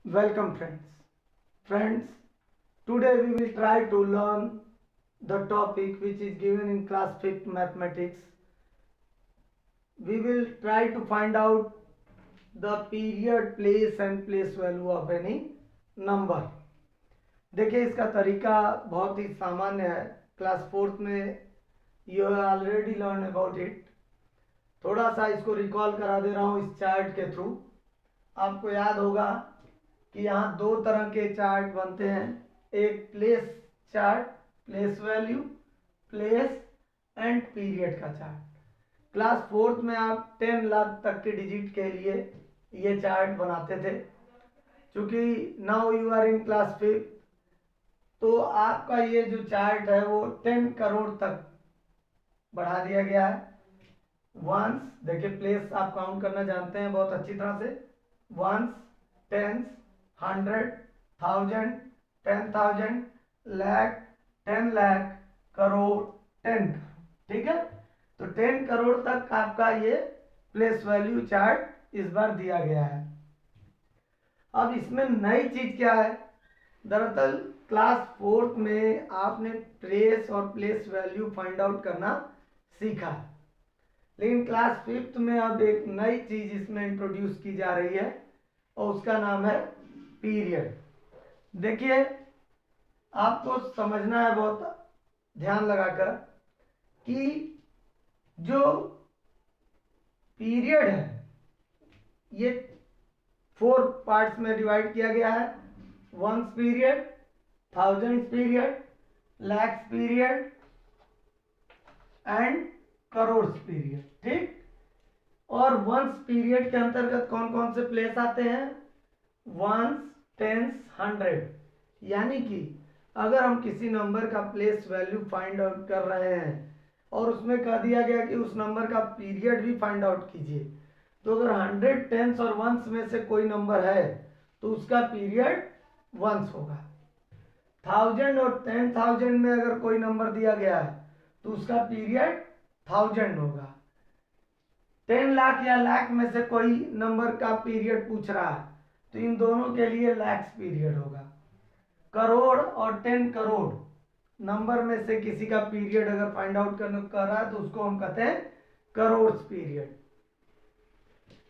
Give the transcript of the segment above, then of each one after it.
Welcome friends. Friends, today we will try to learn the topic which is given in class 5th mathematics. We will try to find out the period, place and place value of any number. देखिए इसका तरीका बहुत ही सामान्य है. Class 4th में you have already learn about it. थोड़ा सा इसको रिकॉल करा दे रहा हूँ इस चार्ट के थ्रू. आपको याद होगा कि यहाँ दो तरह के चार्ट बनते हैं. एक place chart, place value, place and period का चार्ट. क्लास 4th में आप 10 लाख तक के डिजिट के लिए ये चार्ट बनाते थे. क्योंकि now you are in class 5 तो आपका ये जो चार्ट है वो 10 करोड़ तक बढ़ा दिया गया है. वंस, देखिए प्लेस आप काउंट करना जानते हैं बहुत अच्छी तरह से. Ones, tens, 100, 1000, 10,000, lakh, 10 lakh, crore, 10 crore. ठीक है, तो 10 करोड़ तक आपका ये प्लेस वैल्यू चार्ट इस बार दिया गया है. अब इसमें नई चीज क्या है? दरअसल क्लास 4th में आपने प्लेस और प्लेस वैल्यू फाइंड आउट करना सीखा, लेकिन क्लास 5th में अब एक नई चीज इसमें इंट्रोड्यूस की जा रही है और उसका नाम है पीरियड. देखिए आपको समझना है बहुत ध्यान लगाकर कि जो पीरियड है ये 4 पार्ट्स में डिवाइड किया गया है. Ones period, thousands period, lakhs period and crore period. ठीक, और वंस पीरियड के अंतर्गत कौन कौन से प्लेस आते हैं? Ones, tens, 100. यानी कि अगर हम किसी नंबर का प्लेस वैल्यू फाइंड आउट कर रहे हैं और उसमें कह दिया गया कि उस नंबर का पीरियड भी फाइंड आउट कीजिए, तो अगर 100, टेंस और वंस में से कोई नंबर है तो उसका पीरियड वंस होगा. 1000 और 10,000 में अगर कोई नंबर दिया गया है तो उसका पीरियड 1000 होगा. 10 लाख या लाख में से कोई नंबर का पीरियड पूछ रहा है तो इन दोनों के लिए लैक्स पीरियड होगा. करोड़ और 10 करोड़ नंबर में से किसी का पीरियड अगर फाइंड आउट करने को कह रहा है तो उसको हम कहते हैं करोड़ पीरियड.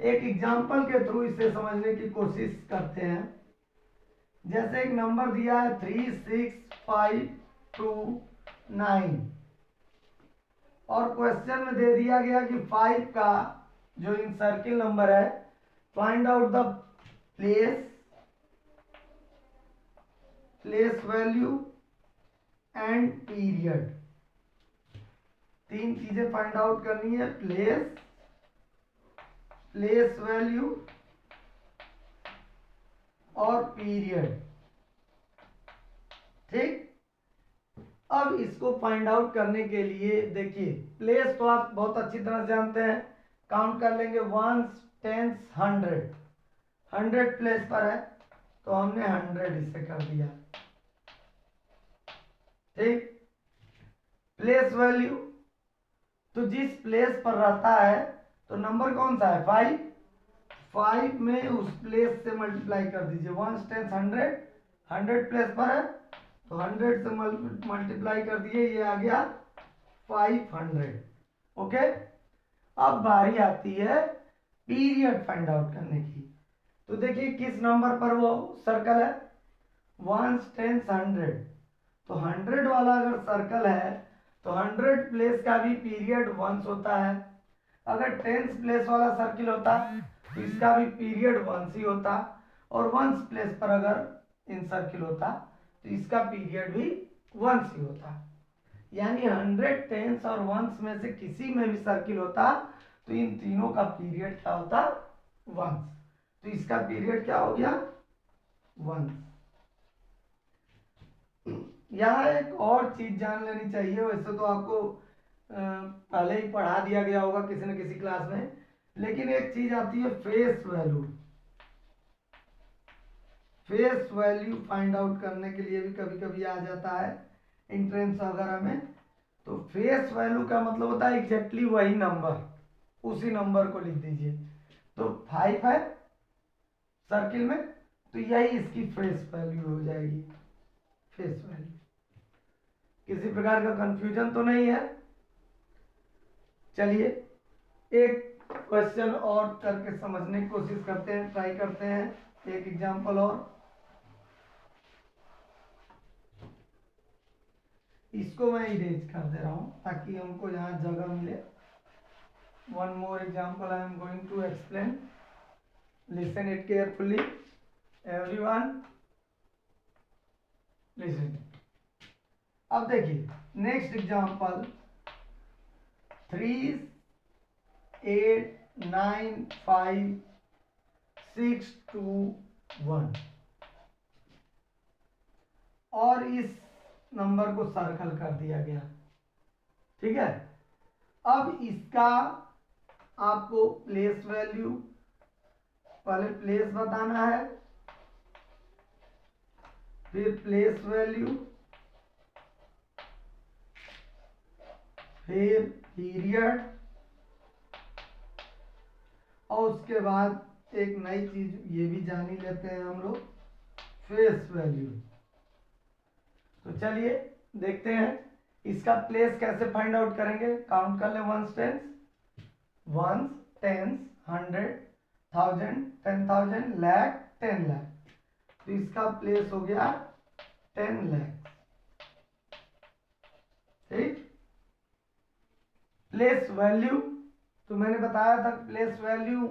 एक एग्जांपल के थ्रू इसे समझने की कोशिश करते हैं. जैसे एक नंबर दिया है 36529 और क्वेश्चन में दे दिया गया कि 5 का जो इन सर्किल नंबर है, find out the place value and period. 3 चीजें फाइंड आउट करनी है: प्लेस वैल्यू और पीरियड. ठीक, अब इसको फाइंड आउट करने के लिए देखिए प्लेस तो आप बहुत अच्छी तरह से जानते हैं. काउंट कर लेंगे वंस, टेंस, 100 प्लेस पर है तो हमने 100 इसे कर दिया. ठीक, प्लेस वैल्यू तो जिस प्लेस पर रहता है तो नंबर कौन सा है? 5 में उस प्लेस से मल्टीप्लाई कर दीजिए. वंस, टेंस, 100 प्लेस पर है तो 100 से मल्टीप्लाई कर दिए, ये आ गया 500. ओके, अब बारी आती है पीरियड फाइंड आउट करने की. तो देखिए किस नंबर पर वो सर्कल है? Ones, tens, 100. तो 100 वाला अगर सर्कल है तो 100 प्लेस का भी पीरियड वंस होता है. अगर टेंस प्लेस वाला सर्किल होता तो इसका भी पीरियड वंस ही होता, और वंस प्लेस पर अगर इन सर्किल होता तो इसका पीरियड भी वंस ही होता. यानी 100, टेंस और वंस में से किसी में भी सर्किल होता तो इन तीनों का पीरियड क्या होता? वंस. तो इसका पीरियड क्या हो गया? वंस. यहाँ एक और चीज जान लेनी चाहिए. वैसे तो आपको पहले ही पढ़ा दिया गया होगा किसी न किसी क्लास में, लेकिन एक चीज आती है face value. Face value find out करने के लिए भी कभी कभी आ जाता है एंट्रेंस वगैरह में. तो फेस वैल्यू का मतलब होता है एग्जैक्टली वही नंबर, उसी नंबर को लिख दीजिए. तो 5 है सर्किल में तो यही इसकी फेस वैल्यू हो जाएगी, फेस वैल्यू। किसी प्रकार का कंफ्यूजन तो नहीं है? चलिए एक क्वेश्चन और करके समझने की कोशिश करते हैं, ट्राई करते हैं, एक एग्जांपल और। इसको मैं इरेज कर दे रहा हूं ताकि हमको यहाँ जगह मिले। One more example I am going to explain, listen it carefully everyone, listen. अब देखिए नेक्स्ट एग्जांपल, 3 8 9 5 6 2 1, और इस नंबर को सर्कल कर दिया गया। ठीक है, अब इसका आपको प्लेस वैल्यू, पहले प्लेस बताना है, फिर प्लेस वैल्यू, फिर पीरियड, और उसके बाद एक नई चीज ये भी जान ही लेते हैं हम लोग, फेस वैल्यू। तो चलिए देखते हैं इसका प्लेस कैसे फाइंड आउट करेंगे। काउंट कर ले, ones tens, once tens, 100, 1000, 10,000, lakh, 10 lakh. तो इसका प्लेस हो गया 10 लाख। ठीक, प्लेस वैल्यू तो मैंने बताया था, प्लेस वैल्यू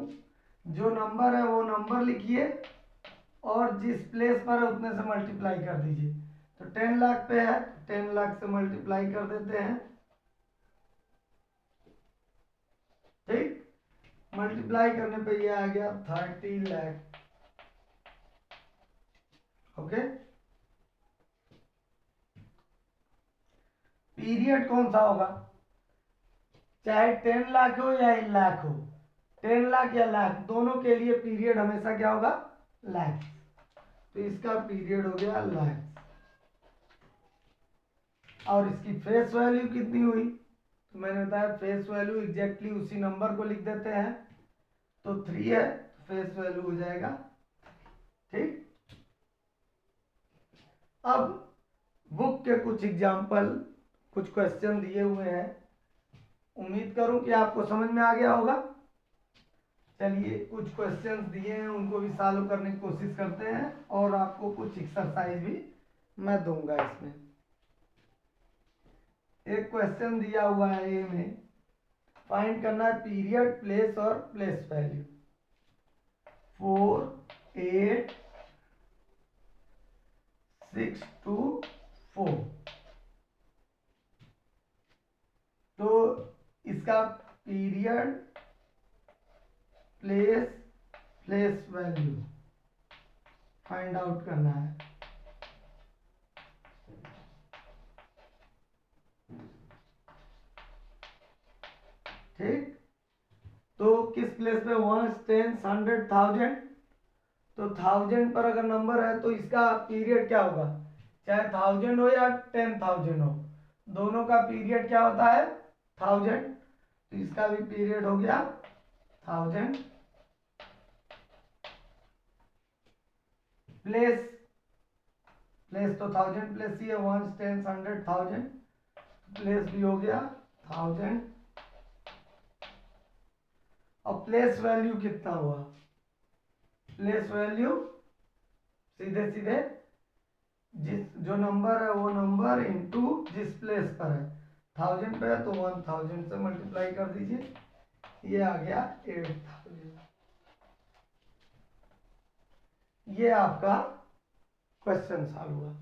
जो नंबर है वो नंबर लिखिए और जिस प्लेस पर है उतने से मल्टीप्लाई कर दीजिए। तो 10 लाख पे है, 10 लाख से मल्टीप्लाई कर देते हैं। ठीक, मल्टीप्लाई करने पे ये आ गया 30 लाख। ओके, पीरियड कौन सा होगा, चाहे 10 लाख हो या 1 लाख हो, 10 लाख या लाख दोनों के लिए पीरियड हमेशा क्या होगा, लाख। तो इसका पीरियड हो गया लाख। और इसकी फेस वैल्यू कितनी हुई, तो मैंने बताया फेस वैल्यू एग्जैक्टली उसी नंबर को लिख देते हैं। तो 3 है, फेस वैल्यू हो जाएगा। ठीक, अब बुक के कुछ एग्जाम्पल, कुछ क्वेश्चन दिए हुए हैं, उम्मीद करूं कि आपको समझ में आ गया होगा। चलिए कुछ क्वेश्चंस दिए हैं उनको भी सॉल्व करने की कोशिश करते हैं, और आपको कुछ एक्सरसाइज भी मैं दूंगा इसमें। एक क्वेश्चन दिया हुआ है ए में, फाइंड करना है पीरियड, प्लेस और प्लेस वैल्यू। 4 8 6 2 4। तो इसका period, place, place value find out करना है। ठीक, तो किस प्लेस पे, 1 10 100 1000। तो 1000 पर अगर नंबर है तो इसका पीरियड क्या होगा, चाहे 1000 हो या 10,000 हो, दोनों का पीरियड क्या होता है 1000। तो इसका भी पीरियड हो गया 1000। प्लेस, प्लेस तो 1000 प्लेस ही है, 1 10 100 1000, प्लेस भी हो गया 1000। और प्लेस वैल्यू कितना हुआ, प्लेस वैल्यू सीधे सीधे जिस जो नंबर है वो नंबर इनटू जिस प्लेस पर है, 1000 पे है तो 1000 से मल्टीप्लाई कर दीजिए, ये आ गया 8000। ये आपका क्वेश्चन सॉल्व हुआ।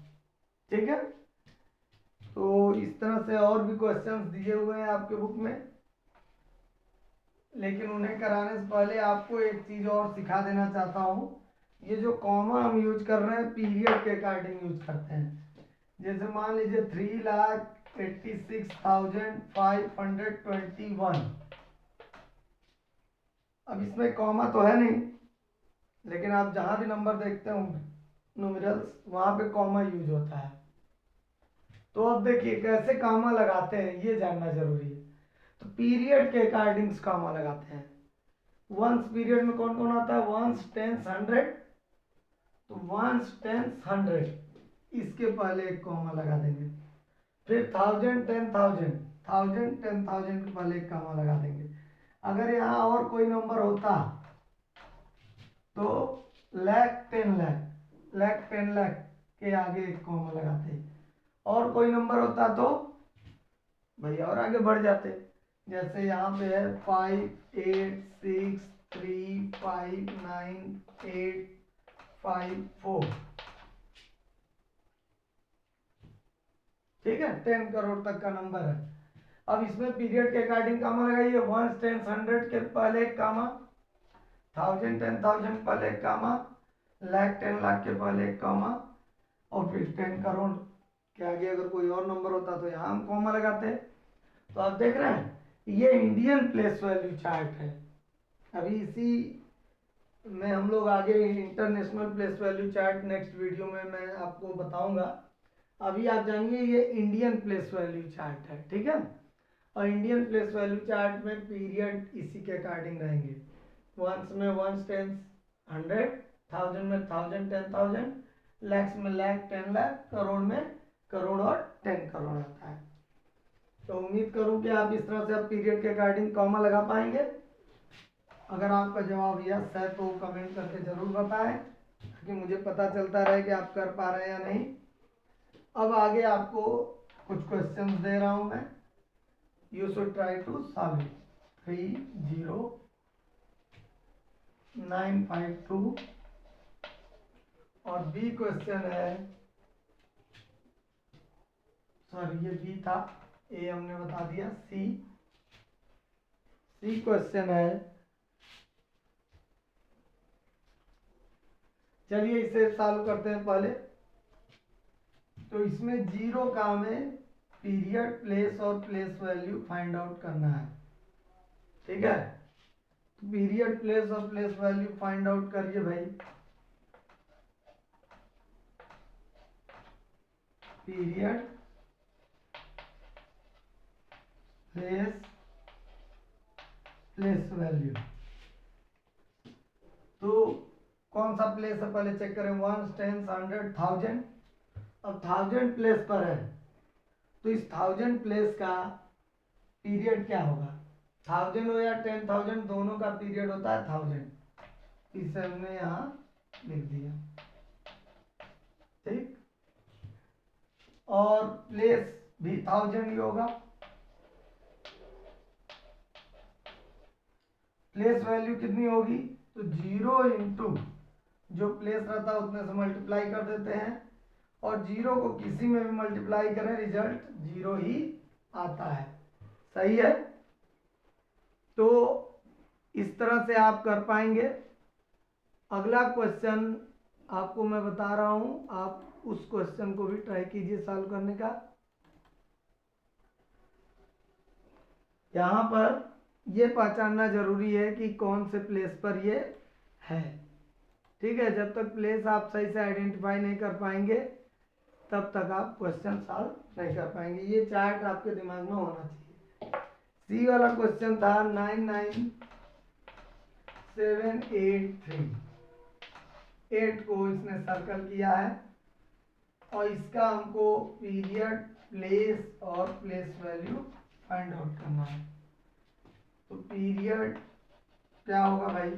ठीक है, तो इस तरह से और भी क्वेश्चंस दिए हुए हैं आपके बुक में, लेकिन उन्हें कराने से पहले आपको एक चीज और सिखा देना चाहता हूँ। ये जो कॉमा हम यूज कर रहे हैं पीरियड के अकॉर्डिंग यूज करते हैं। जैसे मान लीजिए 3,86,521। अब इसमें कॉमा तो है नहीं, लेकिन आप जहां भी नंबर देखते हो न्यूमेरल्स, वहां पे कॉमा यूज होता है। तो अब देखिए कैसे कॉमा लगाते हैं ये जानना जरूरी है। तो पीरियड के अकॉर्डिंग कॉमा लगाते हैं। वंस पीरियड में कौन कौन आता है, वंस टेंस 100। तो वंस, टेंस, 100 इसके पहले एक कॉमा लगा देंगे। फिर 1000, 10,000, 1000, 10,000 के पहले एक कॉमा लगा देंगे। अगर यहाँ और कोई नंबर होता तो लाख, 10 लाख, लाख, 10 लाख के आगे एक कॉमा लगाते। और कोई नंबर होता तो भाई और आगे बढ़ जाते। जैसे यहाँ पे है 5, 8, 6, 3, 5, 9, 8, 5, 4। ठीक है, 10 करोड़ तक का नंबर है। अब इसमें पीरियड के अकॉर्डिंग कामा लगाइए। 1, 10, 100 के पहले एक कामा, 1000, 10,000 पहले एक कामा, लाख, 10 लाख के पहले एक कामा, और फिर 10 करोड़ के आगे अगर कोई और नंबर होता तो यहाँ हम कॉमा लगाते हैं। तो आप देख रहे हैं ये इंडियन प्लेस वैल्यू चार्ट है। अभी इसी में हम लोग आगे international place value chart next video में मैं आपको बताऊंगा। अभी आप जानिए ये इंडियन प्लेस वैल्यू चार्ट है, ठीक है। और इंडियन प्लेस वैल्यू चार्ट में पीरियड इसी के अकॉर्डिंग रहेंगे। वंस में वंस, टेंस, 100, 1000 में 1000, 10,000, लैक्स में लाख, 10 लाख, करोड़ में करोड़ और 10 करोड़ आता है। तो उम्मीद करूं कि आप इस तरह से आप पीरियड के अकॉर्डिंग कॉमा लगा पाएंगे। अगर आपका जवाब यस है तो कमेंट करके जरूर बताएं ताकि मुझे पता चलता रहे कि आप कर पा रहे हैं या नहीं। अब आगे आपको कुछ क्वेश्चंस दे रहा हूं मैं, you should try to solve it. 30952 और बी क्वेश्चन है, सॉरी ये बी था, ए हमने बता दिया। सी क्वेश्चन है, चलिए इसे सॉल्व करते हैं पहले। तो इसमें जीरो का में पीरियड, प्लेस और प्लेस वैल्यू फाइंड आउट करना है, ठीक है। तो पीरियड, प्लेस और प्लेस वैल्यू फाइंड आउट करिए भाई। Period, place, place value. तो कौन सा प्लेस है पहले चेक करें। 1, 10, 100, 1000। अब 1000 प्लेस पर है तो इस 1000 प्लेस का पीरियड क्या होगा। 1000 हो या 10,000 दोनों का पीरियड होता है 1000। इसे हमने यहाँ लिख दिया, ठीक। और प्लेस भी 1000 ही होगा। प्लेस वैल्यू कितनी होगी, तो 0 इंटू जो प्लेस रहता है उतने से मल्टीप्लाई कर देते हैं, और 0 को किसी में भी मल्टीप्लाई करें रिजल्ट 0 ही आता है। सही है। तो इस तरह से आप कर पाएंगे। अगला क्वेश्चन आपको मैं बता रहा हूं, आप उस क्वेश्चन को भी ट्राई कीजिए सॉल्व करने का। यहां पर ये पहचानना जरूरी है कि कौन से प्लेस पर ये है, ठीक है। जब तक प्लेस आप सही से आइडेंटिफाई नहीं कर पाएंगे तब तक आप क्वेश्चन सॉल्व नहीं कर पाएंगे। ये चार्ट आपके दिमाग में होना चाहिए। सी वाला क्वेश्चन था 99783। 8 को इसने सर्कल किया है और इसका हमको पीरियड, प्लेस और प्लेस वैल्यू फाइंड आउट करना है। तो पीरियड क्या होगा भाई,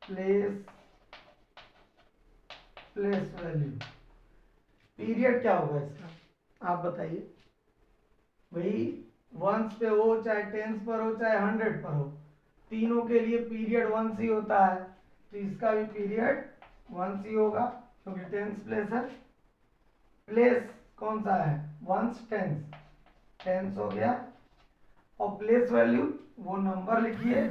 प्लेस, प्लेस वैल्यू। पीरियड क्या होगा इसका, आप बताइए भाई। वंस पे हो चाहे टेंस पर हो चाहे 100 पर हो, तीनों के लिए पीरियड वंस ही होता है। तो इसका भी पीरियड वंस ही होगा क्योंकि टेंस प्लेस है। प्लेस कौन सा है, वंस, टेंस, टेंस हो गया। और प्लेस वैल्यू वो नंबर लिखिए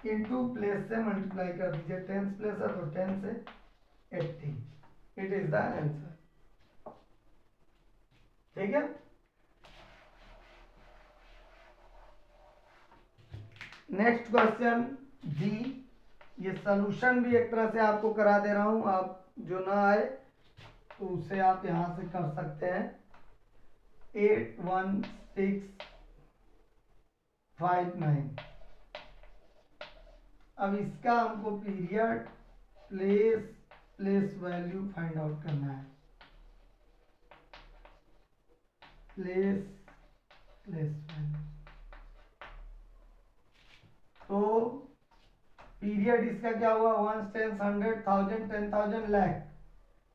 इनटू प्लेस से मल्टीप्लाई कर दीजिए। टेंस प्लेस है तो 10 से 80। इट इज द आंसर, ठीक है। नेक्स्ट क्वेश्चन डी, ये सॉल्यूशन भी एक तरह से आपको करा दे रहा हूं, आप जो ना आए तो उसे आप यहां से कर सकते हैं। 81659। अब इसका हमको period, place value find out करना है। प्लेस वैल्यू, तो पीरियड इसका क्या हुआ, 1 10 100 1000 10,000 लाख,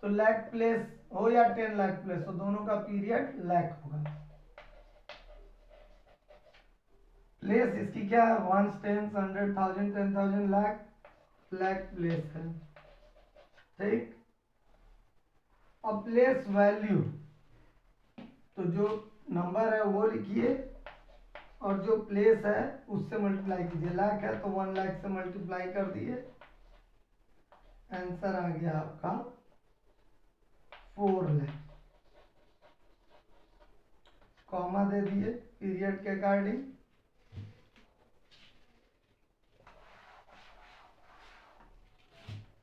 तो लाख प्लेस हो या 10 लाख प्लेस हो, दोनों का पीरियड लाख होगा। प्लेस इसकी क्या है, 1 10 100 1000 10,000 लाख प्लेस है, ठीक। अब प्लेस वैल्यू, तो जो नंबर है वो लिखिए और जो प्लेस है उससे मल्टीप्लाई कीजिए। लाख है तो 1 लाख से मल्टीप्लाई कर दिए, आंसर आ गया आपका 4 लाख। कॉमा दे दिए पीरियड के अकॉर्डिंग।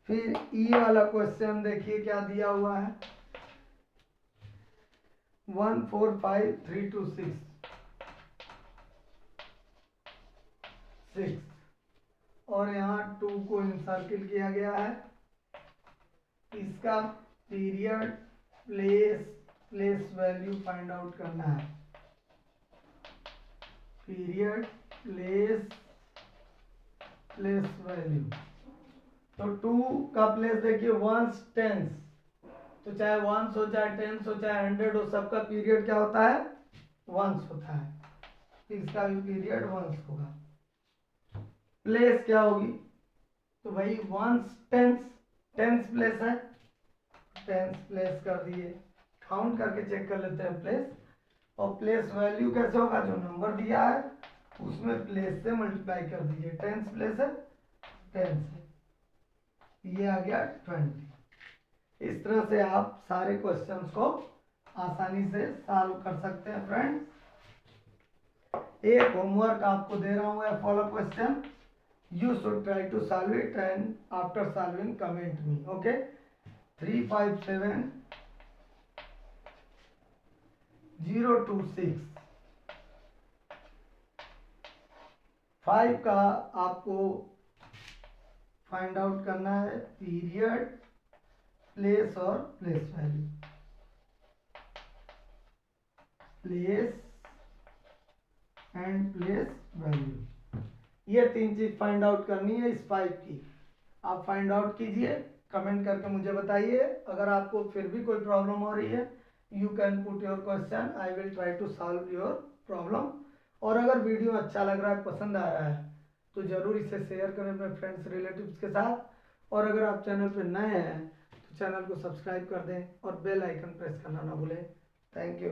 फिर ई वाला क्वेश्चन देखिए क्या दिया हुआ है, 145326 और यहाँ 2 को इंसर्किल किया गया है। इसका period place value find out करना है। पीरियड प्लेस वैल्यू, तो 2 का प्लेस देखिए 1 10, तो चाहे 1 हो चाहे 10 हो चाहे 100 हो, सबका पीरियड क्या होता है, 1 होता है, इसका भी पीरियड 1 होगा। प्लेस क्या होगी, तो भाई 1 10 प्लेस है, 10 प्लेस कर दिए, काउंट करके चेक कर लेते हैं प्लेस। और प्लेस वैल्यू कैसे होगा, जो नंबर दिया है उसमें प्लेस से मल्टीप्लाई कर दीजिए, 10 प्लेस है 10 से, ये आ गया 20। इस तरह से आप सारे क्वेश्चंस को आसानी से सॉल्व कर सकते हैं फ्रेंड्स। एक होमवर्क आपको दे रहा हूं, follow question, you should try to solve it and after solving comment me, okay। 357026 5 का आपको फाइंड आउट करना है, पीरियड प्लेस और place value, place and place value, ये 3 चीज फाइंड आउट करनी है इस 5 की। आप फाइंड आउट कीजिए, कमेंट करके मुझे बताइए। अगर आपको फिर भी कोई प्रॉब्लम हो रही है, you can put your question, I will try to solve your problem. और अगर वीडियो अच्छा लग रहा है, पसंद आ रहा है, तो ज़रूर इसे शेयर करें अपने फ्रेंड्स रिलेटिव्स के साथ। और अगर आप चैनल पर नए हैं तो चैनल को सब्सक्राइब कर दें और बेल आइकन प्रेस करना ना भूलें। Thank you.